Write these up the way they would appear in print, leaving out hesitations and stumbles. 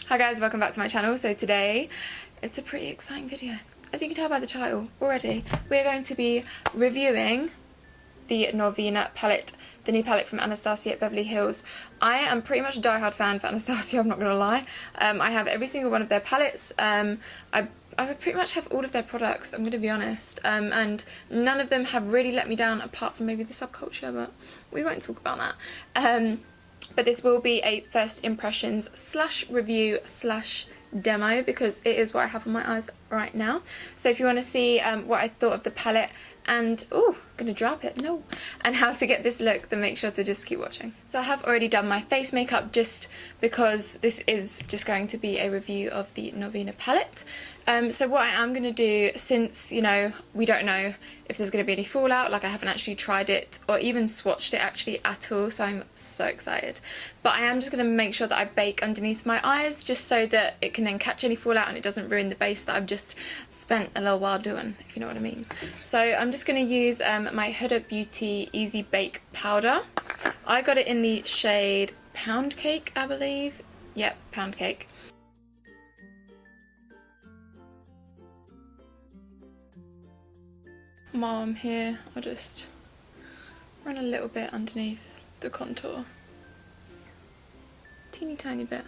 Hi guys, welcome back to my channel. So today, it's a pretty exciting video. As you can tell by the title already, we're going to be reviewing the Norvina palette, the new palette from Anastasia Beverly Hills. I am pretty much a diehard fan for Anastasia, I'm not going to lie. I have every single one of their palettes. I pretty much have all of their products, I'm going to be honest. And none of them have really let me down apart from maybe the subculture, but we won't talk about that. But this will be a first impressions / review / demo because it is what I have on my eyes right now. So if you want to see what I thought of the palette and, oh, gonna drop it, no, and how to get this look, then make sure to just keep watching. So I have already done my face makeup just because this is just going to be a review of the Norvina palette. So what I am going to do, since, you know, we don't know if there's going to be any fallout, like I haven't actually tried it or even swatched it actually at all, so I'm so excited. But I am just going to make sure that I bake underneath my eyes just so that it can then catch any fallout and it doesn't ruin the base that I've just spent a little while doing, if you know what I mean. So I'm just going to use my Huda Beauty Easy Bake Powder. I got it in the shade Pound Cake, I believe. Yep, Pound Cake. While I'm here, I'll just run a little bit underneath the contour. Teeny tiny bit.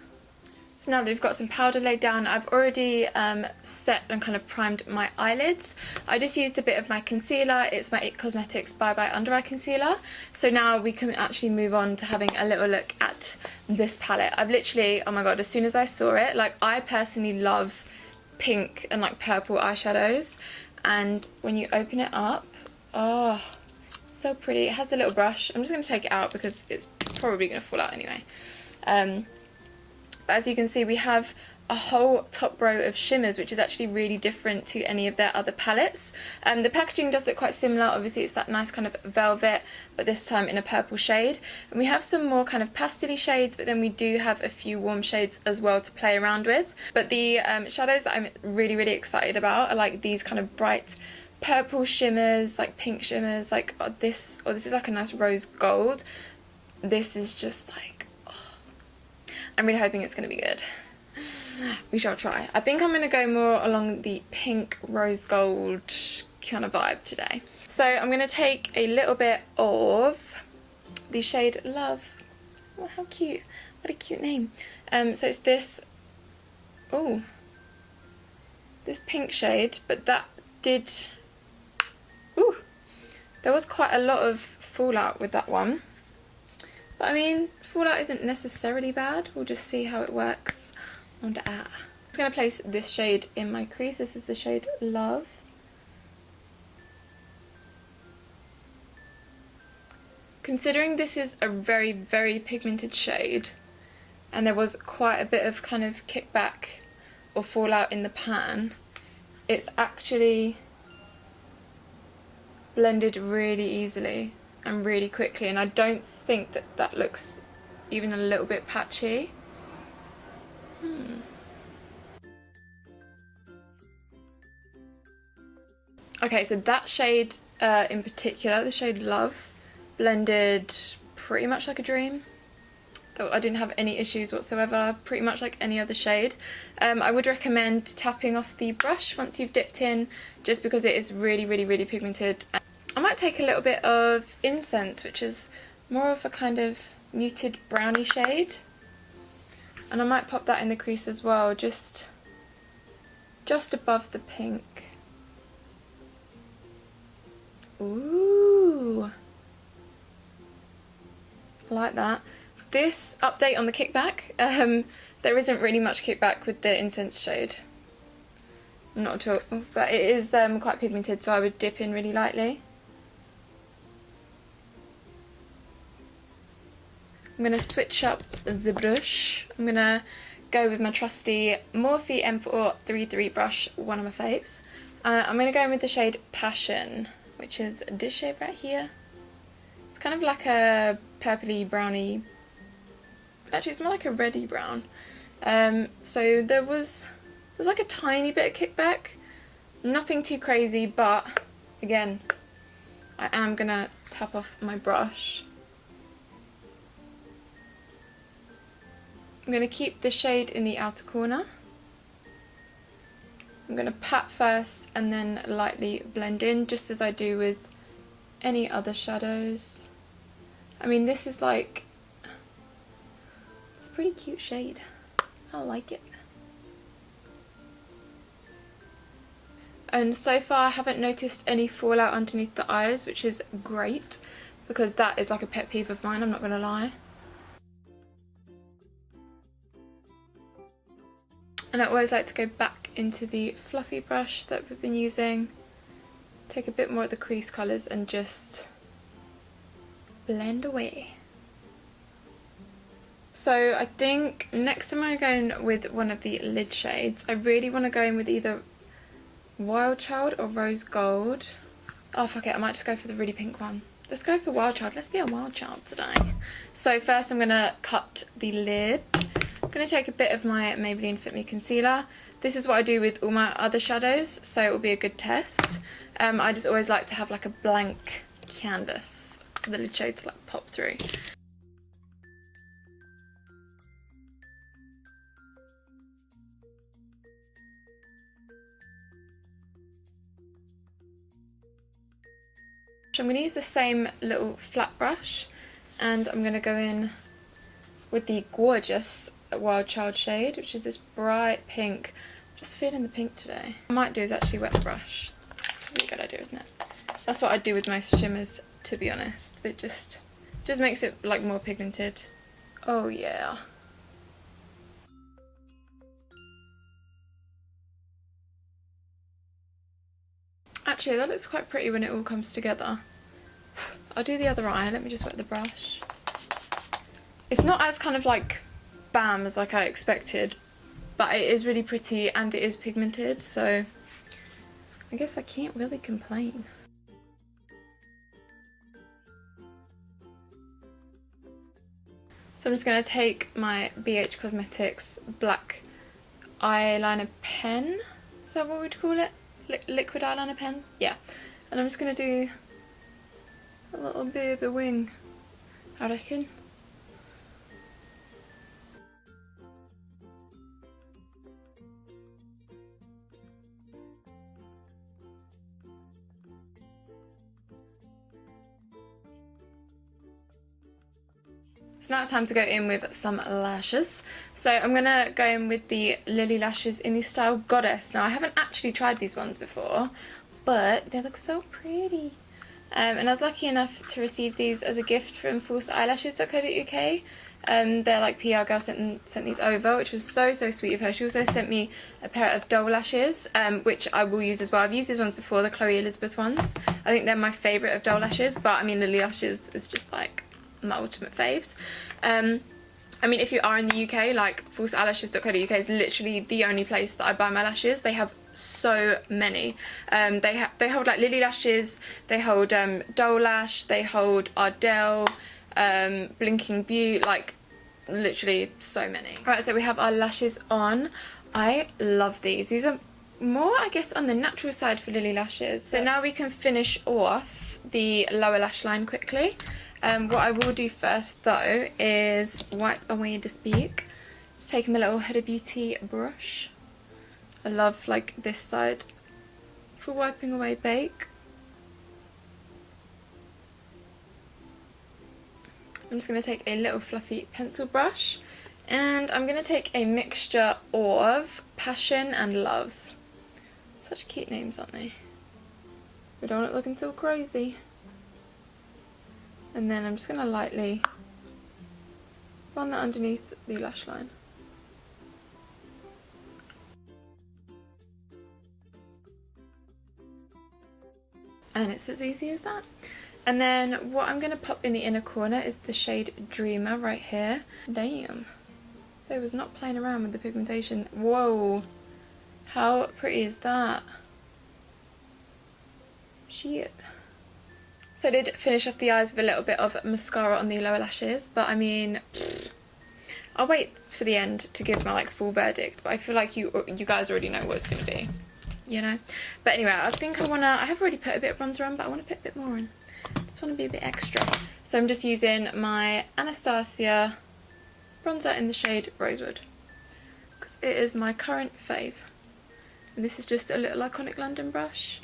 So now that we've got some powder laid down, I've already set and kind of primed my eyelids. I just used a bit of my concealer. It's my It Cosmetics Bye Bye Under Eye Concealer. So now we can actually move on to having a little look at this palette. I've literally, oh my god, as soon as I saw it, like I personally love pink and like purple eyeshadows. And when you open it up, oh, so pretty. It has the little brush. I'm just going to take it out because it's probably going to fall out anyway. But as you can see, we have a whole top row of shimmers, which is actually really different to any of their other palettes. The packaging does look quite similar. Obviously, it's that nice kind of velvet, but this time in a purple shade. And we have some more kind of pastel-y shades, but then we do have a few warm shades as well to play around with. But the shadows that I'm really, really excited about are like these kind of bright purple shimmers, like pink shimmers, like this is like a nice rose gold. This is just like, oh, I'm really hoping it's going to be good. We shall try. I think I'm going to go more along the pink rose gold kind of vibe today. So I'm going to take a little bit of the shade Love. Oh, how cute. What a cute name. So it's this, oh, this pink shade, but that did, ooh, there was quite a lot of fallout with that one. But I mean, fallout isn't necessarily bad. We'll just see how it works. I'm just going to place this shade in my crease. This is the shade Love. Considering this is a very, very pigmented shade and there was quite a bit of kind of kickback or fallout in the pan, it's actually blended really easily and really quickly, and I don't think that that looks even a little bit patchy. Okay, so that shade in particular, the shade Love, blended pretty much like a dream. Though I didn't have any issues whatsoever, pretty much like any other shade. I would recommend tapping off the brush once you've dipped in, just because it is really, really, really pigmented. I might take a little bit of Incense, which is more of a kind of muted brownie shade. And I might pop that in the crease as well, just above the pink. Ooh, I like that. This update on the kickback, there isn't really much kickback with the Incense shade. Not at all, but it is quite pigmented, so I would dip in really lightly. I'm going to switch up the brush. I'm going to go with my trusty Morphe M433 brush, one of my faves. I'm going to go in with the shade Passion, which is this shade right here. It's kind of like a purpley browny, actually it's more like a reddy brown. So there's like a tiny bit of kickback, nothing too crazy, but again, I am going to tap off my brush I'm going to keep the shade in the outer corner. I'm going to pat first and then lightly blend in, just as I do with any other shadows. I mean, this is like, it's a pretty cute shade. I like it. And so far I haven't noticed any fallout underneath the eyes, which is great, because that is like a pet peeve of mine, I'm not going to lie. And I always like to go back into the fluffy brush that we've been using, take a bit more of the crease colours and just blend away. So I think next I'm going to go in with one of the lid shades. I really want to go in with either Wild Child or Rose Gold. Oh fuck it, I might just go for the really pink one. Let's go for Wild Child. Let's be a Wild Child today. So first I'm going to cut the lid. I'm going to take a bit of my Maybelline Fit Me Concealer. This is what I do with all my other shadows, so it will be a good test. I just always like to have like a blank canvas for the lid shade to like pop through. I'm going to use the same little flat brush and I'm going to go in with the gorgeous Wild Child shade, which is this bright pink. I'm just feeling the pink today. What I might do is actually wet the brush. It's a really good idea, isn't it? That's what I do with most shimmers, to be honest. It just makes it like more pigmented. Oh yeah. Actually, that looks quite pretty when it all comes together. I'll do the other eye. Let me just wet the brush. It's not as kind of like bam as like I expected, but it is really pretty and it is pigmented, so I guess I can't really complain. So I'm just going to take my BH Cosmetics black eyeliner pen. Is that what we'd call it? Liquid eyeliner pen? Yeah. And I'm just going to do a little bit of the wing, I reckon. So now it's time to go in with some lashes. So I'm going to go in with the Lilly lashes in the style Goddess. Now I haven't actually tried these ones before, but they look so pretty. And I was lucky enough to receive these as a gift from falseeyelashes.co.uk. Their like PR girl sent these over, which was so sweet of her. She also sent me a pair of doll lashes, which I will use as well. I've used these ones before, the Chloe Elizabeth ones. I think they're my favourite of doll lashes, but I mean Lilly lashes is just like my ultimate faves. I mean, if you are in the UK, like falseeyelashes.co.uk is literally the only place that I buy my lashes. They have so many. They hold like Lilly lashes, they hold doll lash, they hold Ardell, Blinking Beauty, like literally so many. Right, so we have our lashes on. I love these. These are more, I guess, on the natural side for Lilly lashes. So now we can finish off the lower lash line quickly. What I will do first though is wipe away the speak. Just taking my little Huda Beauty brush. I love like this side for wiping away bake. I'm just going to take a little fluffy pencil brush and I'm going to take a mixture of Passion and Love. Such cute names, aren't they? We don't want it looking so crazy. And then I'm just going to lightly run that underneath the lash line. And it's as easy as that. And then what I'm going to pop in the inner corner is the shade Dreamer right here. Damn. They was not playing around with the pigmentation. Whoa. How pretty is that? Shit. So I did finish off the eyes with a little bit of mascara on the lower lashes, but I mean, I'll wait for the end to give my like full verdict, but I feel like you guys already know what it's going to be, you know? But anyway, I think I have already put a bit of bronzer on, but I want to put a bit more on. I just want to be a bit extra. So I'm just using my Anastasia bronzer in the shade Rosewood, because it is my current fave. And this is just a little Iconic London brush.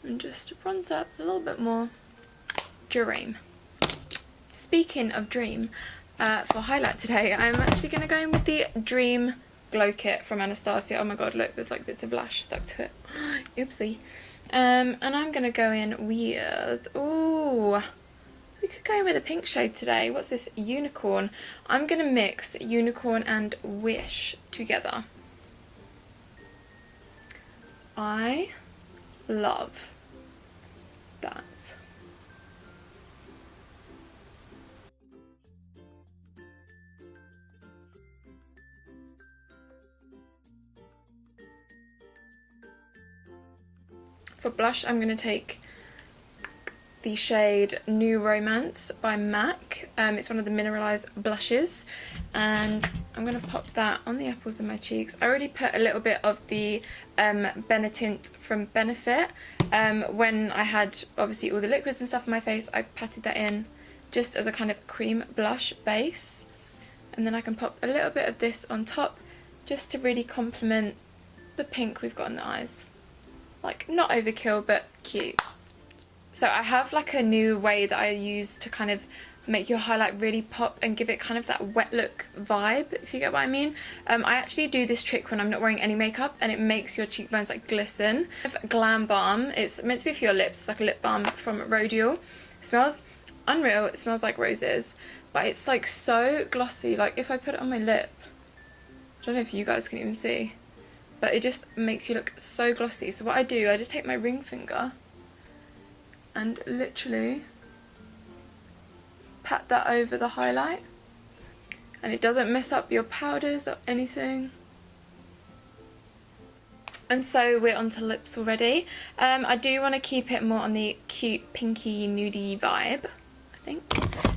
And just to bronze up a little bit more. Dream. Speaking of Dream, for highlight today, I'm actually going to go in with the Dream Glow Kit from Anastasia. Oh my god, look, there's like bits of lash stuck to it. Oopsie. And I'm going to go in with... Ooh, we could go in with a pink shade today. What's this? Unicorn. I'm going to mix Unicorn and Wish together. I love that. For blush, I'm going to take the shade New Romance by MAC. It's one of the mineralized blushes, and I'm going to pop that on the apples of my cheeks. I already put a little bit of the Benetint from Benefit. When I had obviously all the liquids and stuff on my face, I patted that in just as a kind of cream blush base, and then I can pop a little bit of this on top just to really complement the pink we've got in the eyes. Like, not overkill, but cute. So I have like a new way that I use to kind of make your highlight really pop and give it kind of that wet look vibe, if you get what I mean. I actually do this trick when I'm not wearing any makeup, and it makes your cheekbones like glisten. Glam Balm, it's meant to be for your lips, it's like a lip balm from Rodial. It smells unreal, it smells like roses, but it's like so glossy. Like if I put it on my lip, I don't know if you guys can even see, but it just makes you look so glossy. So what I do, I just take my ring finger and literally pat that over the highlight, and it doesn't mess up your powders or anything. And so we're onto lips already. I do want to keep it more on the cute pinky nudie vibe, I think.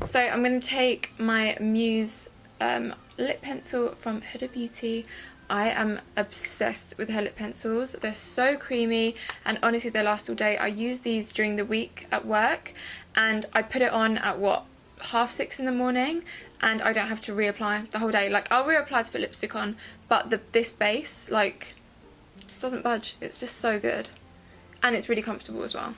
So I'm going to take my Muse lip pencil from Huda Beauty. I am obsessed with her lip pencils. They're so creamy, and honestly they last all day. I use these during the week at work, and I put it on at what, 6:30 in the morning, and I don't have to reapply the whole day. Like, I'll reapply to put lipstick on, but this base, like, just doesn't budge. It's just so good, and it's really comfortable as well.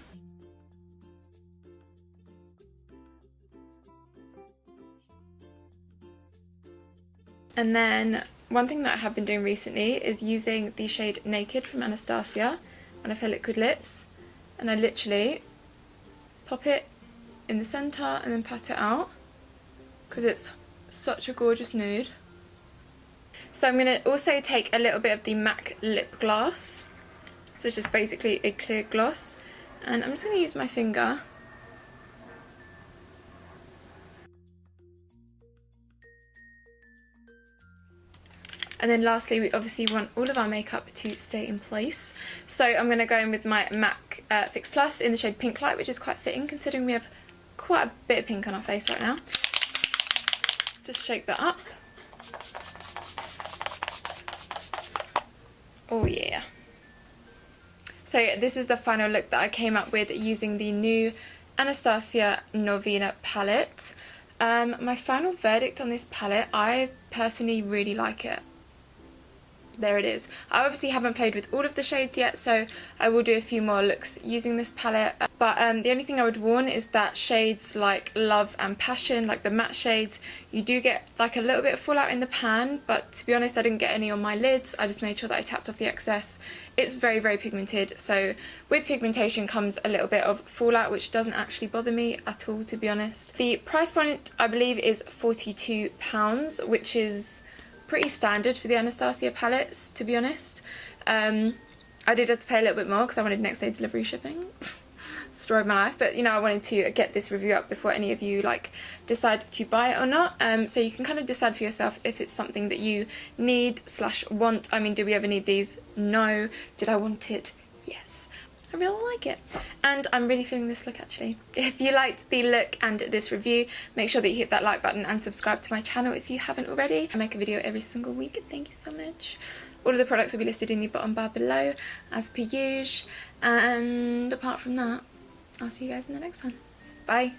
And then one thing that I have been doing recently is using the shade Naked from Anastasia, one of her liquid lips, and I literally pop it in the centre and then pat it out, because it's such a gorgeous nude. So I'm going to also take a little bit of the MAC lip gloss, so just basically a clear gloss, and I'm just going to use my finger. And then lastly, we obviously want all of our makeup to stay in place. So I'm going to go in with my MAC Fix Plus in the shade Pink Light, which is quite fitting considering we have quite a bit of pink on our face right now. Just shake that up. Oh yeah. So this is the final look that I came up with using the new Anastasia Norvina palette. My final verdict on this palette, I personally really like it. There it is. I obviously haven't played with all of the shades yet, so I will do a few more looks using this palette. But the only thing I would warn is that shades like Love and Passion, like the matte shades, you do get like a little bit of fallout in the pan, but to be honest I didn't get any on my lids. I just made sure that I tapped off the excess. It's very, very pigmented, so with pigmentation comes a little bit of fallout, which doesn't actually bother me at all, to be honest. The price point I believe is £42, which is pretty standard for the Anastasia palettes, to be honest. I did have to pay a little bit more because I wanted next day delivery shipping. Story of my life, but you know, I wanted to get this review up before any of you like decide to buy it or not, so you can kind of decide for yourself if it's something that you need / want. I mean, do we ever need these? No. Did I want it? Yes. I really like it, and I'm really feeling this look actually. If you liked the look and this review, make sure that you hit that like button and subscribe to my channel if you haven't already. I make a video every single week. Thank you so much. All of the products will be listed in the bottom bar below as per usual, and apart from that, I'll see you guys in the next one. Bye.